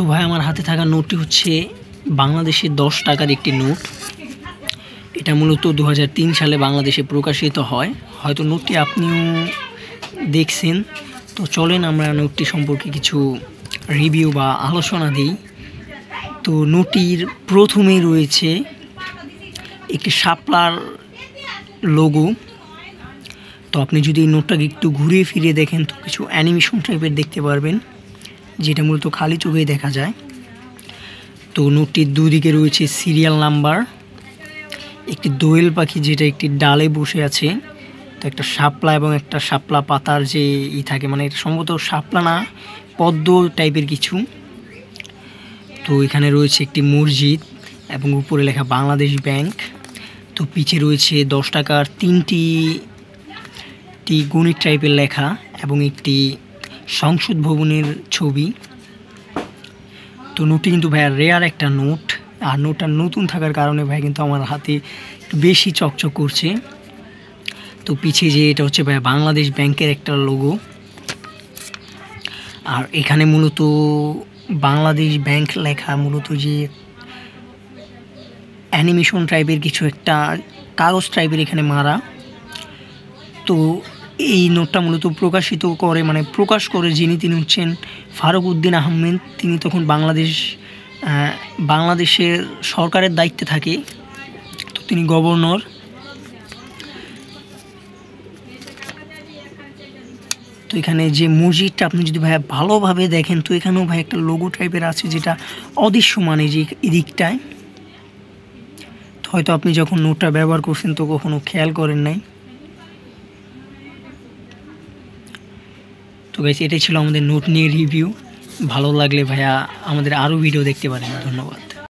তো ভাই আমার হাতে থাকা নোটটি হচ্ছে বাংলাদেশের 10 টাকার একটি নোট। এটা মূলত 2003 সালে বাংলাদেশে প্রকাশিত হয়। হয়তো নোটটি আপনিও দেখছেন। তো চলেন আমরা নোটটি সম্পর্কে কিছু রিভিউ বা আলোচনা দিই। তো নোটটির প্রথমেই রয়েছে একটি শাপলার লোগো। তো আপনি যদি এই নোটটাকে একটু ঘুরিয়ে ফিরিয়ে দেখেন তো কিছু অ্যানিমেশন টাইপের দেখতে পারবেন, যেটা মূলত খালি চোখেই দেখা যায়। তো নোটটির দুদিকে রয়েছে সিরিয়াল নাম্বার, একটি দোয়েল পাখি যেটা একটি ডালে বসে আছে, তো একটা শাপলা এবং একটা শাপলা পাতার যে থাকে, মানে এটা সম্ভবত শাপলা না পদ্ম টাইপের কিছু। তো এখানে রয়েছে একটি মসজিদ এবং উপরে লেখা বাংলাদেশ ব্যাংক। তো পিছে রয়েছে 10 টাকার তিনটি গণিত টাইপের লেখা এবং একটি সংসদ ভবনের ছবি। তো নোটটি কিন্তু ভাইয়া রেয়ার একটা নোট, আর নোটটা নতুন থাকার কারণে ভাই কিন্তু আমার হাতে বেশি চকচক করছে। তো পিছে যে এটা হচ্ছে ভাইয়া বাংলাদেশ ব্যাংকের একটা লোগো, আর এখানে মূলত বাংলাদেশ ব্যাংক লেখা, মূলত যে অ্যানিমেশন টাইপের কিছু একটা কাগজ টাইপের এখানে মারা। তো এই নোটটা মূলত প্রকাশ করে যিনি, তিনি হচ্ছেন ফারুক উদ্দিন আহমেদ। তিনি তখন বাংলাদেশের সরকারের দায়িত্বে থাকে, তো তিনি গভর্নর। তো এখানে যে মসজিদটা আপনি যদি ভাইয়া ভালোভাবে দেখেন তো এখানেও ভাই একটা লোগো টাইপের আছে, যেটা অদৃশ্যমান এই যে এদিকটায়। হয়তো আপনি যখন নোটটা ব্যবহার করছেন তো কখনো খেয়াল করেন নাই। তো গাইস, এটাই ছিল আমাদের নোট নিয়ে রিভিউ। ভালো লাগলে ভাইয়া আমাদের আরও ভিডিও দেখতে পারেন। ধন্যবাদ।